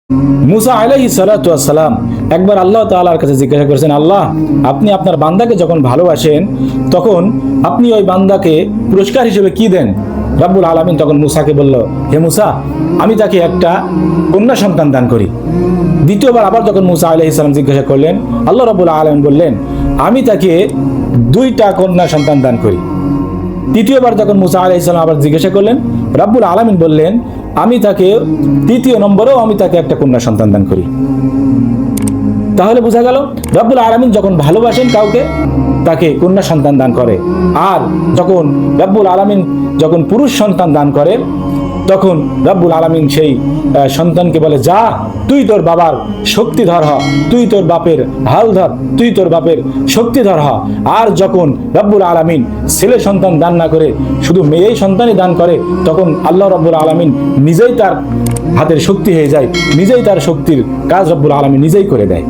মুসা আলাইহিস সালাতু ওয়াস সালাম একবার আল্লাহ তাআলার কাছে জিজ্ঞাসা করেছেন, আল্লাহ, আপনি আপনার বান্দাকে যখন ভালোবাসেন তখন আপনি ওই বান্দাকে পুরস্কার হিসেবে কি দেন? রব্বুল আলামিন তখন মুসাকে বলল, হে মুসা, আমি তাকে একটা কন্যা সন্তান দান করি। দ্বিতীয়বার আবার যখন মুসা আলাইহিস সালাম জিজ্ঞাসা করলেন, আল্লাহ রব্বুল আলামিন বললেন, আমি তাকে 2টা কন্যা সন্তান দান করি। তৃতীয়বার যখন মুসা আলাইহিস সালাম আবার জিজ্ঞাসা করলেন, রব্বুল আলামিন বললেন, আমি তাকে 3য় নম্বরেও আমি তাকে একটা কন্যা সন্তান দান করি। তাহলে বোঝা গেল রব্বুল আলামিন যখন ভালোবাসেন কাউকে তাকে কন্যা সন্তান দান করে, আর যখন রব্বুল আলামিন যখন পুরুষ সন্তান দান করে তখন রব্বুল আলামিন সেই সন্তানকে বলে, যা, তুই তোর বাবার শক্তিধর হ, তুই তোর বাপের হাল ধর, তুই তোর বাপের শক্তিধর হ। আর যখন রব্বুল আলামিন ছেলে সন্তান দান না করে শুধু মেয়েই সন্তানই দান করে তখন আল্লাহ রব্বুল আলামিন নিজেই তার হাতের শক্তি হয়ে যায়, নিজেই তার শক্তির কাজ রব্বুল আলামিন নিজেই করে দেয়।